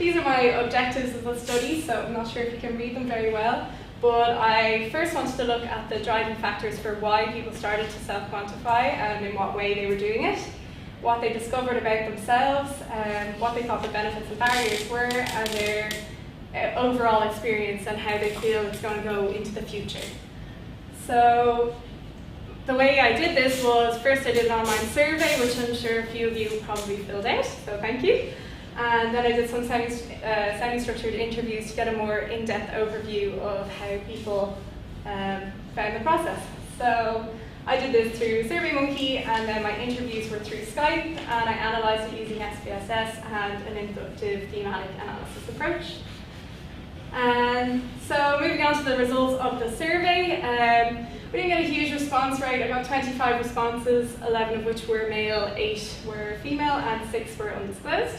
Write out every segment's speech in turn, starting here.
these are my objectives of the study, so I'm not sure if you can read them very well. But I first wanted to look at the driving factors for why people started to self-quantify and in what way they were doing it, what they discovered about themselves, what they thought the benefits and barriers were, and their overall experience and how they feel it's going to go into the future. So the way I did this was, first I did an online survey, which I'm sure a few of you probably filled out, so thank you. And then I did some semi-structured interviews to get a more in-depth overview of how people found the process. So I did this through SurveyMonkey, and then my interviews were through Skype, and I analysed it using SPSS and an inductive thematic analysis approach. So moving on to the results of the survey, we didn't get a huge response rate. I got 25 responses, 11 of which were male, 8 were female, and 6 were undisclosed.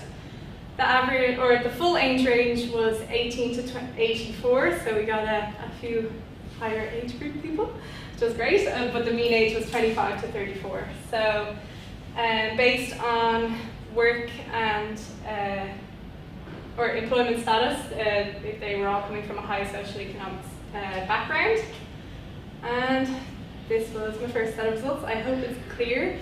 The average, or the full age range was 18 to 84, so we got a few higher age group people, which was great, but the mean age was 25 to 34. So based on work and or employment status, they were all coming from a high social economics background. And this was my first set of results. I hope it's clear.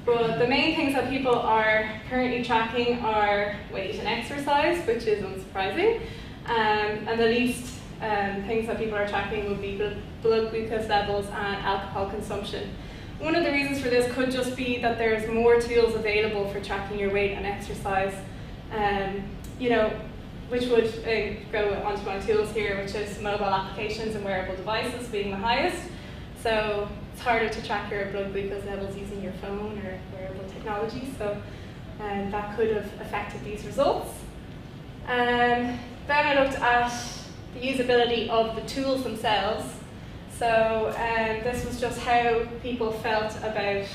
But the main things that people are currently tracking are weight and exercise, which is unsurprising. And the least things that people are tracking would be blood glucose levels and alcohol consumption. One of the reasons for this could just be that there's more tools available for tracking your weight and exercise, which would go onto my tools here, which is mobile applications and wearable devices being the highest. So it's harder to track your blood glucose levels using your phone or wearable technology, so that could have affected these results. Then I looked at the usability of the tools themselves. So this was just how people felt about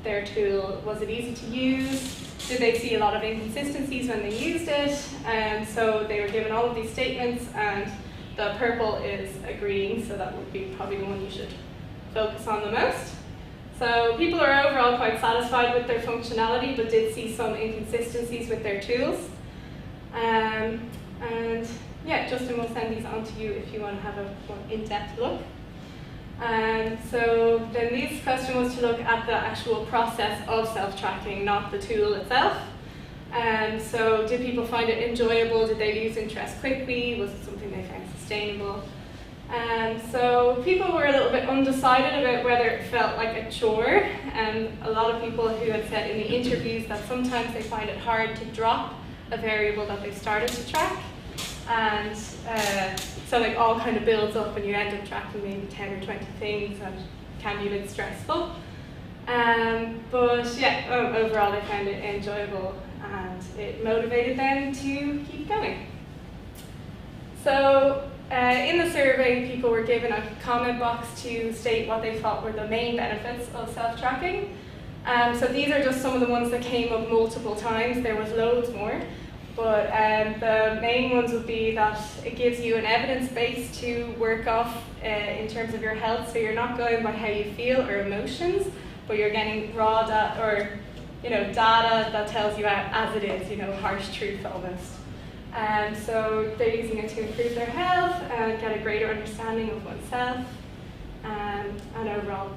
their tool. Was it easy to use? Did they see a lot of inconsistencies when they used it? And so they were given all of these statements, and the purple is agreeing, so that would be probably the one you should focus on the most. So people are overall quite satisfied with their functionality, but did see some inconsistencies with their tools. And yeah, Justin will send these on to you if you want to have a more in-depth look. And so then this question was to look at the actual process of self-tracking, not the tool itself. And so did people find it enjoyable? Did they lose interest quickly? Was it something they found sustainable? And so people were a little bit undecided about whether it felt like a chore. And a lot of people who had said in the interviews that sometimes they find it hard to drop a variable that they've started to track. And so it all kind of builds up and you end up tracking maybe 10 or 20 things, and it can be a bit stressful. But yeah, overall they found it enjoyable and it motivated them to keep going. So in the survey, people were given a comment box to state what they thought were the main benefits of self-tracking. So these are just some of the ones that came up multiple times. There was loads more. But the main ones would be that it gives you an evidence base to work off in terms of your health. So you're not going by how you feel or emotions, but you're getting raw data, or data that tells you as it is, harsh truth almost. So they're using it to improve their health and get a greater understanding of oneself, and overall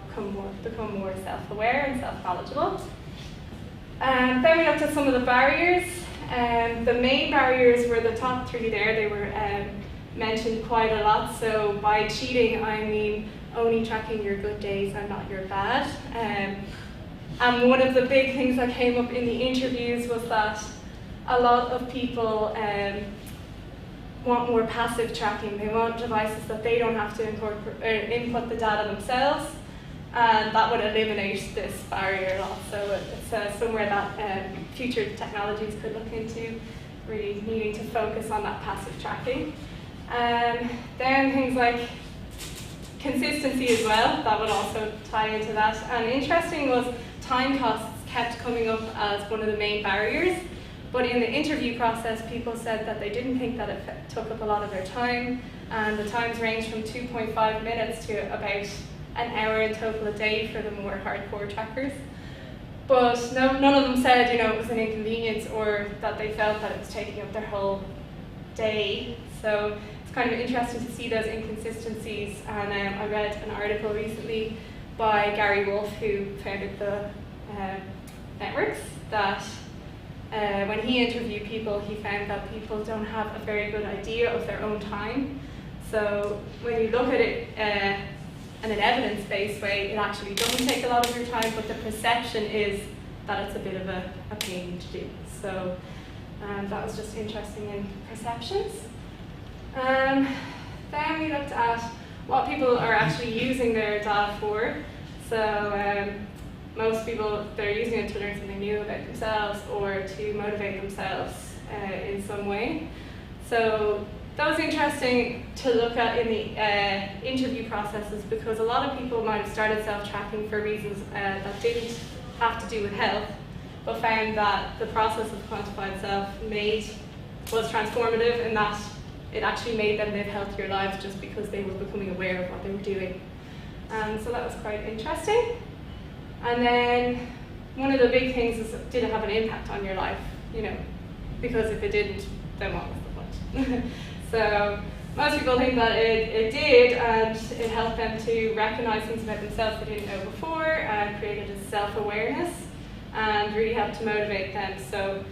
become more self-aware and self-knowledgeable. Then we looked at some of the barriers. The main barriers were the top 3 there. They were mentioned quite a lot. So by cheating, I mean only tracking your good days and not your bad. And one of the big things that came up in the interviews was that a lot of people want more passive tracking. They want devices that they don't have to input the data themselves. And that would eliminate this barrier a lot. So it's somewhere that future technologies could look into, really needing to focus on that passive tracking. Then things like consistency as well, that would also tie into that. And interesting was time costs kept coming up as one of the main barriers. But in the interview process, people said that they didn't think that it took up a lot of their time. And the times range from 2.5 minutes to about an hour in total a day for the more hardcore trackers. But none of them said, it was an inconvenience or that they felt that it was taking up their whole day. So it's kind of interesting to see those inconsistencies. And I read an article recently by Gary Wolfe, who founded the networks, that when he interviewed people, he found that people don't have a very good idea of their own time. So when you look at it in an evidence-based way, it actually doesn't take a lot of your time, but the perception is that it's a bit of a pain to do. So that was just interesting in perceptions. Then we looked at what people are actually using their data for. So most people, they're using it to learn something new about themselves or to motivate themselves in some way. So that was interesting to look at in the interview processes, because a lot of people might have started self-tracking for reasons that didn't have to do with health, but found that the process of quantified self was transformative in that it actually made them live healthier lives just because they were becoming aware of what they were doing. So that was quite interesting. And then one of the big things is, did it have an impact on your life? Because if it didn't, then what was the point? So most people think that it did, and it helped them to recognize things about themselves they didn't know before, and created a self-awareness, and really helped to motivate them. So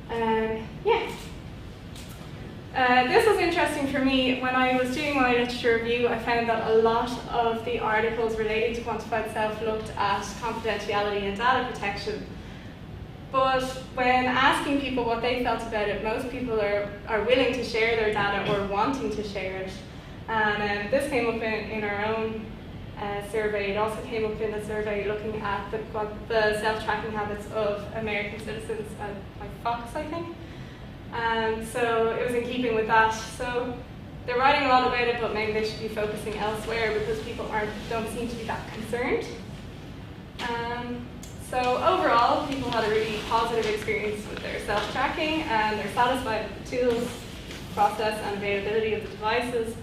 yeah. This was interesting for me. When I was doing my literature review, I found that a lot of the articles related to quantified self looked at confidentiality and data protection. But when asking people what they felt about it, most people are willing to share their data or wanting to share it. And this came up in our own survey. It also came up in the survey looking at the self-tracking habits of American citizens by Fox, I think. So it was in keeping with that. So they're writing a lot about it, but maybe they should be focusing elsewhere because people don't seem to be that concerned. So overall, people had a really positive experience with their self-tracking, and they're satisfied with the tools, process, and availability of the devices,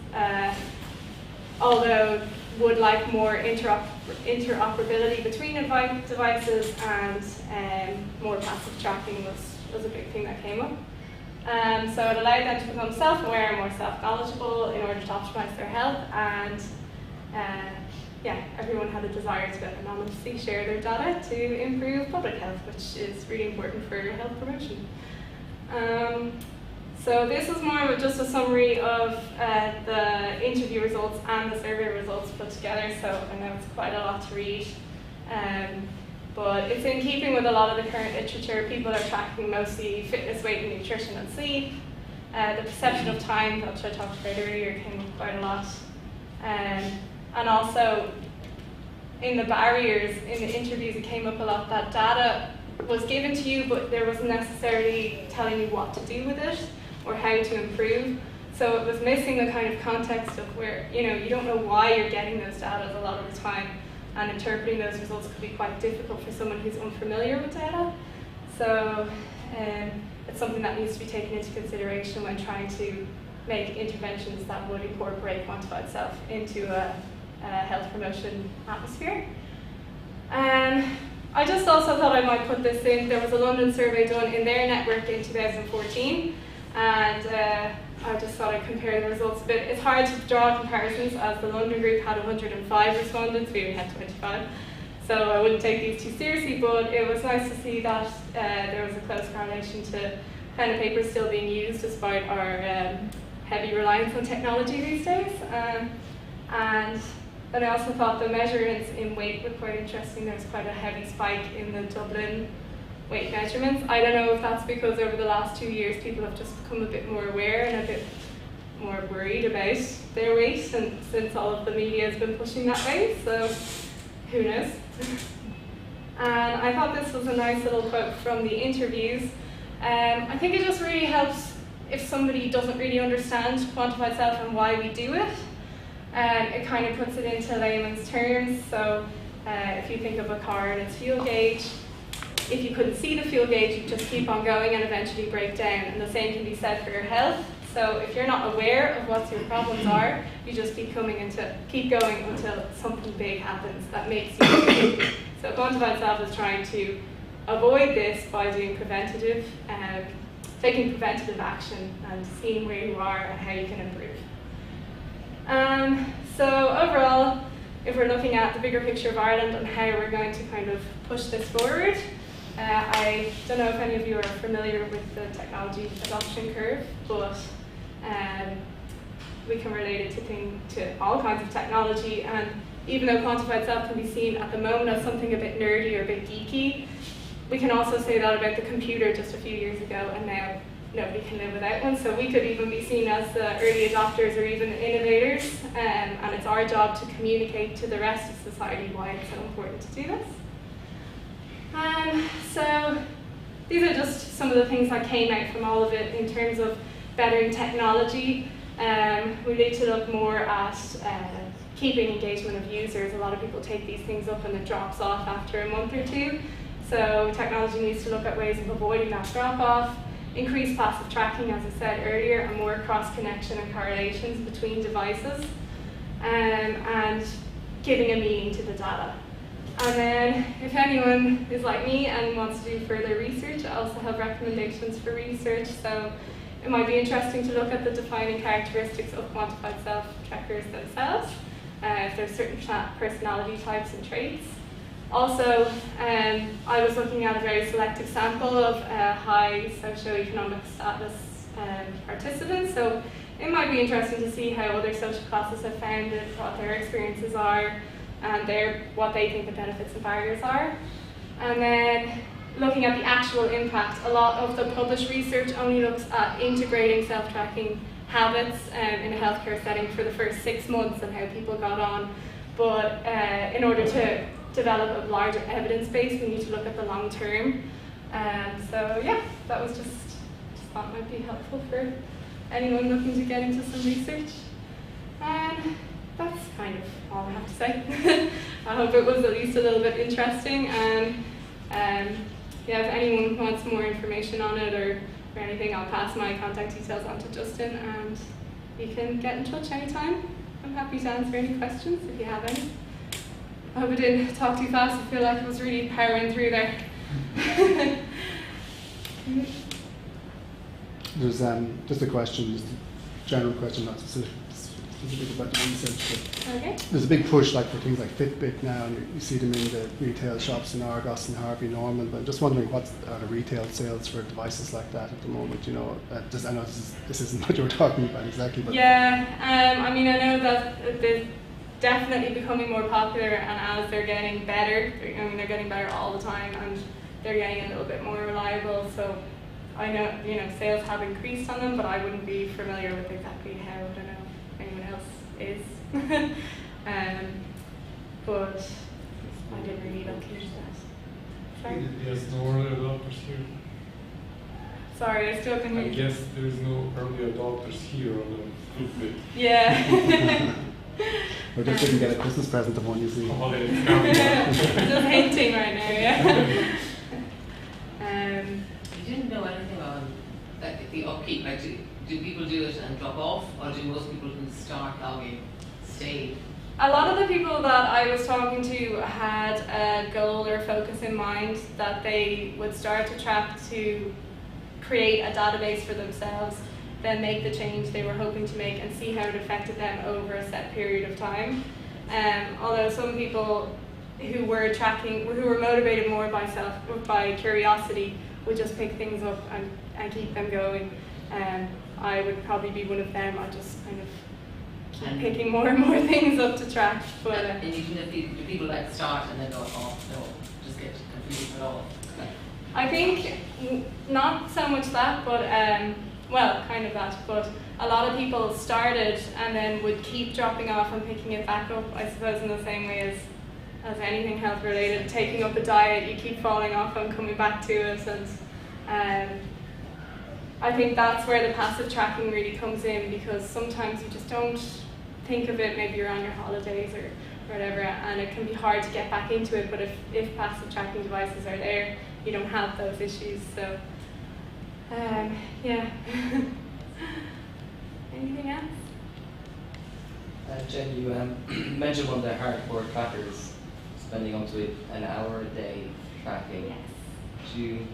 although would like more interoperability between devices, and more passive tracking was a big thing that came up. So it allowed them to become self-aware and more self-knowledgeable in order to optimize their health, and yeah, everyone had a desire to anonymously share their data to improve public health, which is really important for health promotion. So this is more of just a summary of the interview results and the survey results put together, so I know it's quite a lot to read. But it's in keeping with a lot of the current literature. People are tracking mostly fitness, weight, and nutrition and sleep. The perception of time, which I talked about earlier, came up quite a lot. And also, in the barriers, in the interviews, it came up a lot that data was given to you, but there wasn't necessarily telling you what to do with it or how to improve. So it was missing the kind of context of where, you don't know why you're getting those data a lot of the time, and interpreting those results could be quite difficult for someone who's unfamiliar with data. So it's something that needs to be taken into consideration when trying to make interventions that would incorporate quantified self into a health promotion atmosphere. I just also thought I might put this in. There was a London survey done in their network in 2014, and I just thought I'd compare the results a bit. It's hard to draw comparisons as the London group had 105 respondents, we only had 25. So I wouldn't take these too seriously, but it was nice to see that there was a close correlation to pen and paper still being used despite our heavy reliance on technology these days. And then I also thought the measurements in weight were quite interesting. There was quite a heavy spike in the Dublin weight measurements. I don't know if that's because over the last 2 years people have just become a bit more aware and a bit more worried about their weight, and since all of the media has been pushing that way, so who knows. And I thought this was a nice little quote from the interviews. I think it just really helps if somebody doesn't really understand quantified self and why we do it. It kind of puts it into layman's terms. So if you think of a car and its fuel gauge, if you couldn't see the fuel gauge, you just keep on going and eventually break down. And the same can be said for your health. So if you're not aware of what your problems are, you just keep going until something big happens that makes you So Quantified Self is trying to avoid this by doing taking preventative action and seeing where you are and how you can improve. So overall, if we're looking at the bigger picture of Ireland and how we're going to kind of push this forward, I don't know if any of you are familiar with the technology adoption curve, but we can relate it to all kinds of technology, and even though Quantified Self can be seen at the moment as something a bit nerdy or a bit geeky, we can also say that about the computer just a few years ago, and now nobody can live without one. So we could even be seen as the early adopters or even innovators, and it's our job to communicate to the rest of society why it's so important to do this. So these are just some of the things that came out from all of it in terms of bettering technology. We need to look more at keeping engagement of users. A lot of people take these things up and it drops off after a month or two. So technology needs to look at ways of avoiding that drop-off, increase passive tracking, as I said earlier, and more cross-connection and correlations between devices, and giving a meaning to the data. And then, if anyone is like me and wants to do further research, I also have recommendations for research. So it might be interesting to look at the defining characteristics of quantified self-trackers themselves, if there's certain personality types and traits. Also, I was looking at a very selective sample of high socioeconomic status participants, so it might be interesting to see how other social classes have found it, what their experiences are, and what they think the benefits and barriers are. And then looking at the actual impact, a lot of the published research only looks at integrating self-tracking habits in a healthcare setting for the first 6 months and how people got on. But in order to develop a larger evidence base, we need to look at the long term. So yeah, that was just thought might be helpful for anyone looking to get into some research. And that's kind of all I have to say. I hope it was at least a little bit interesting. And yeah, if anyone wants more information on it or anything, I'll pass my contact details on to Justin, and you can get in touch anytime. I'm happy to answer any questions if you have any. I hope I didn't talk too fast. I feel like I was really powering through there. There's just a question, just a general question, not specific about the research. But okay. There's a big push like for things like Fitbit now, and you see them in the retail shops in Argos and Harvey Norman. But I'm just wondering what are the retail sales for devices like that at the moment? You know, I know this isn't what you were talking about exactly. But yeah, I mean, I know that they're definitely becoming more popular, and as they're getting better, I mean, they're getting better all the time, and they're getting a little bit more reliable. So I know, sales have increased on them, but I wouldn't be familiar with exactly how. I don't know if anyone else is. But I didn't really look into that. Sorry? Yes, no early adopters here. Sorry, I still can hear I you. guess there is no early adopters here on the Fitbit. Yeah. or just didn't get a Christmas present of one, you see. Oh, it's coming. Just hinting right now, yeah. You didn't know anything on the upkeep, like do people do it and drop off, or do most people who start logging stay? A lot of the people that I was talking to had a goal or focus in mind that they would start to track to create a database for themselves, then make the change they were hoping to make and see how it affected them over a set period of time. Although some people who were tracking, who were motivated more by curiosity, would just pick things up and keep them going. I would probably be one of them. I just kind of keep picking more and more things up to track. But and even if do people like start and then go, oh no, just get confused at all? I think not so much that, but well, kind of that. But a lot of people started and then would keep dropping off and picking it back up. I suppose in the same way as anything health related, taking up a diet, you keep falling off and coming back to it, and I think that's where the passive tracking really comes in, because sometimes you just don't think of it, maybe you're on your holidays or whatever, and it can be hard to get back into it, but if passive tracking devices are there, you don't have those issues, so yeah. Anything else? Jen, you mentioned one of the hardcore trackers spending up to an hour a day tracking. Yes. Do you,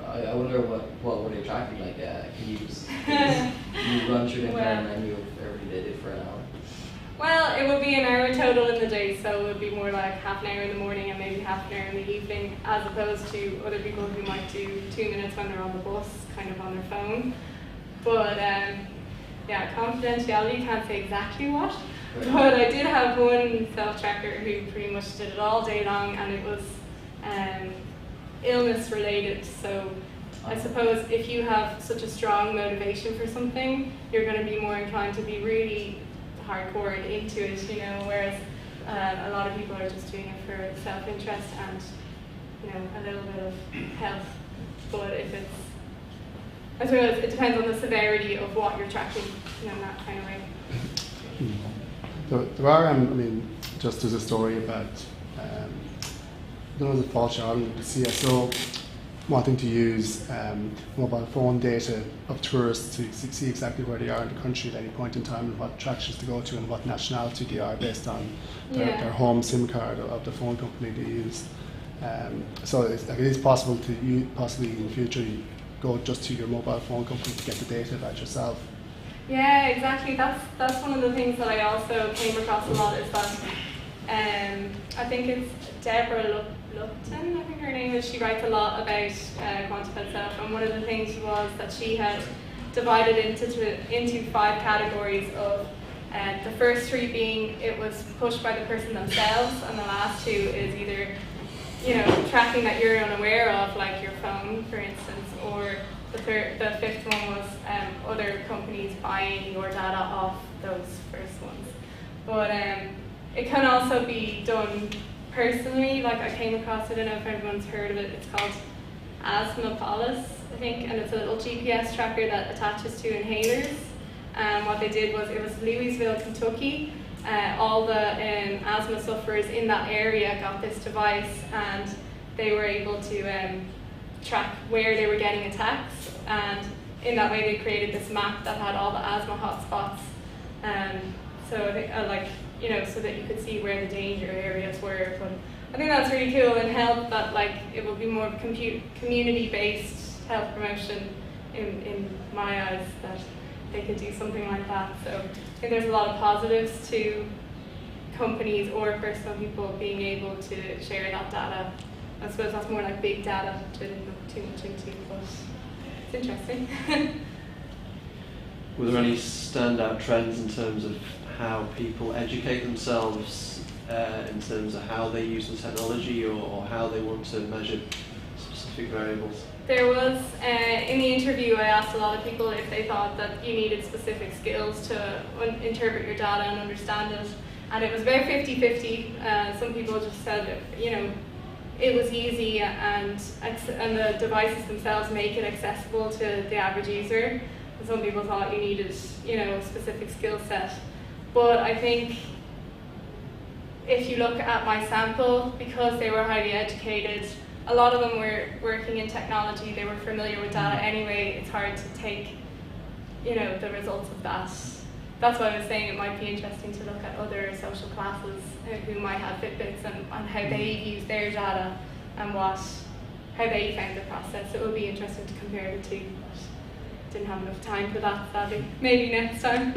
I wonder what were they tracking? Like, can you run through the entire menu of everything they did for an hour? Well, it would be an hour total in the day, so it would be more like half an hour in the morning and maybe half an hour in the evening, as opposed to other people who might do 2 minutes when they're on the bus, kind of on their phone. But yeah, confidentiality, can't say exactly what, but I did have one self-tracker who pretty much did it all day long, and it was illness related. So I suppose if you have such a strong motivation for something, you're going to be more inclined to be really hardcore and into it, you know, whereas a lot of people are just doing it for self-interest and, you know, a little bit of health. But if it's, I suppose it depends on the severity of what you're tracking, you know, in that kind of way. So there are, I mean, just as a story about, I don't know, the False Ireland, the CSO wanting to use mobile phone data of tourists to see exactly where they are in the country at any point in time and what attractions to go to and what nationality they are based on their home SIM card of the phone company they use. So it is possible to possibly in the future you go just to your mobile phone company to get the data about yourself. Yeah, exactly. That's one of the things that I also came across a lot is that I think it's Deborah Lupton, I think her name is. She writes a lot about Quantified Self, and one of the things was that she had divided into 5 categories of the first 3 being it was pushed by the person themselves, and the last 2 is either, you know, tracking that you're unaware of, like your phone, for instance, or the 5th one was other companies buying your data off those first ones. But it can also be done personally. Like I came across, I don't know if everyone's heard of it, it's called Asthmapolis, I think, and it's a little GPS tracker that attaches to inhalers. What they did was, it was Louisville, Kentucky. All the asthma sufferers in that area got this device, and they were able to track where they were getting attacks, and in that way they created this map that had all the asthma hotspots. So I think, like, you know, so that you could see where the danger areas were. But I think that's really cool and help that, like, it will be more community-based health promotion in my eyes, that they could do something like that. So I think there's a lot of positives to companies or personal people being able to share that data. I suppose that's more like big data, which I didn't look too much into, but it's interesting. Were there any standout trends in terms of how people educate themselves in terms of how they use the technology or how they want to measure specific variables? There was, in the interview, I asked a lot of people if they thought that you needed specific skills to interpret your data and understand it, and it was about 50-50. Some people just said, you know, it was easy and the devices themselves make it accessible to the average user. And some people thought you needed, you know, a specific skill set. But I think if you look at my sample, because they were highly educated, a lot of them were working in technology, they were familiar with data anyway, it's hard to take, you know, the results of that. That's why I was saying it might be interesting to look at other social classes who might have Fitbits and how they use their data and how they found the process. It would be interesting to compare the two, but didn't have enough time for that, sadly. Maybe next time.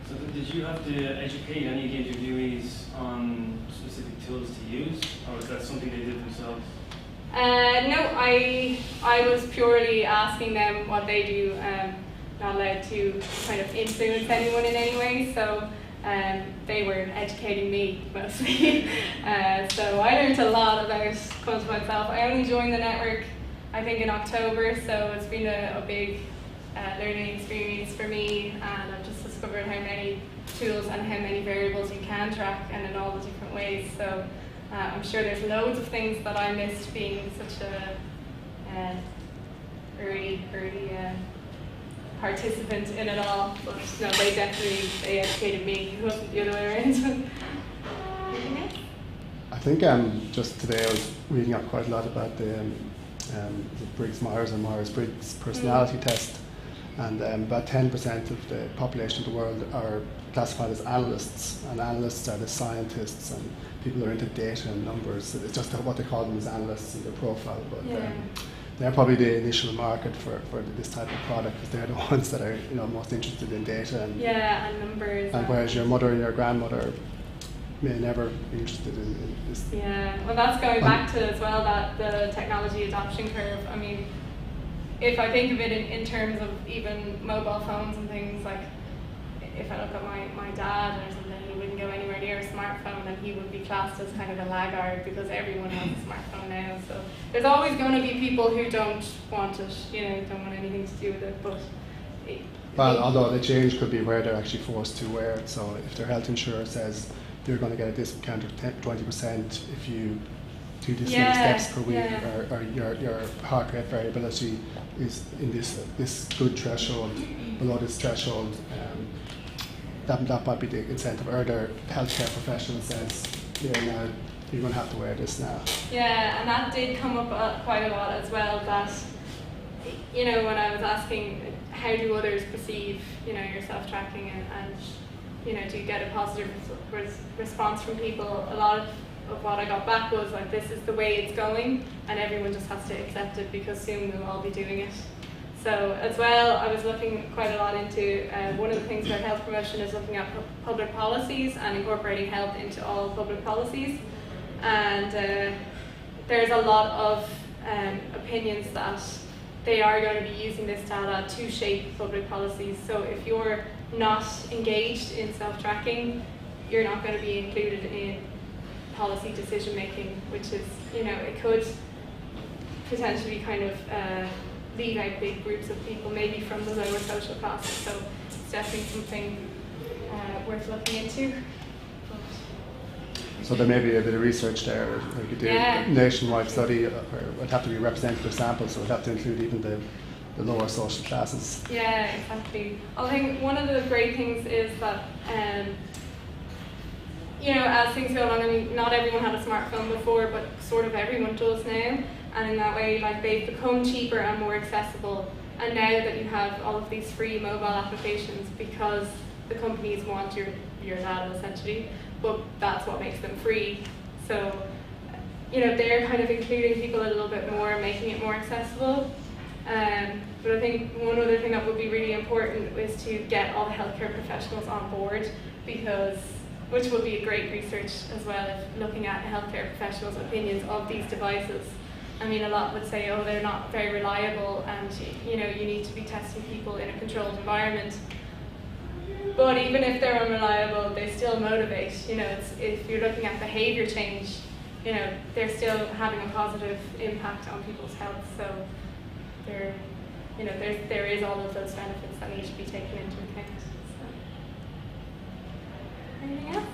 So did you have to educate any of the interviewees on specific tools to use, or was that something they did themselves? No, I was purely asking them what they do. Not allowed to kind of influence anyone in any way, so they were educating me mostly. So I learned a lot about Quantified Self. I only joined the network, I think, in October, so it's been a big learning experience for me, and I've just discovered how many tools and how many variables you can track, and in all the different ways. So I'm sure there's loads of things that I missed being such a early participant in it all, but no, they educated me. It wasn't the other way around. I think just today I was reading up quite a lot about the Briggs-Myers and Myers-Briggs personality test, And about 10% of the population of the world are classified as analysts, and analysts are the scientists and people who are into data and numbers. It's just what they call them as analysts in their profile, but they're probably the initial market for this type of product, because they're the ones that are most interested in data and numbers. And whereas your mother and your grandmother may never be interested in this. Yeah, well, that's going back to as well that the technology adoption curve. I mean, if I think of it in terms of even mobile phones and things, like if I look at my dad or something, he wouldn't go anywhere near a smartphone, and he would be classed as kind of a laggard because everyone has a smartphone now. So there's always going to be people who don't want it, don't want anything to do with it. But although the change could be where they're actually forced to wear it. So if their health insurer says you're going to get a discount of 20% if you do this many steps per week, or your heart rate variability is in this good threshold, below this threshold, that might be the incentive. Or their healthcare professional says, now you're going to have to wear this now. Yeah, and that did come up quite a lot as well, that, when I was asking how do others perceive, your self-tracking and do you get a positive response from people, a lot of what I got back was like, this is the way it's going, and everyone just has to accept it because soon we'll all be doing it. So as well, I was looking quite a lot into, one of the things about health promotion is looking at public policies and incorporating health into all public policies. And there's a lot of opinions that they are going to be using this data to shape public policies. So if you're not engaged in self-tracking, you're not going to be included in policy decision making, which is, it could potentially kind of leave out big groups of people, maybe from the lower social classes. So it's definitely something worth looking into. So there may be a bit of research there. You could do a nationwide study, or it would have to be a representative sample, so it would have to include even the lower social classes. Yeah, exactly. I think one of the great things is that, as things go along, I mean, not everyone had a smartphone before, but sort of everyone does now. And in that way, like, they've become cheaper and more accessible. And now that you have all of these free mobile applications, because the companies want your data essentially, but that's what makes them free. So, they're kind of including people a little bit more, making it more accessible. But I think one other thing that would be really important is to get all the healthcare professionals on board, which would be a great research as well, if looking at healthcare professionals' opinions of these devices. I mean, a lot would say, oh, they're not very reliable, and you need to be testing people in a controlled environment. But even if they're unreliable, they still motivate. If you're looking at behavior change, they're still having a positive impact on people's health. So there is all of those benefits that need to be taken into account. So. Anything else?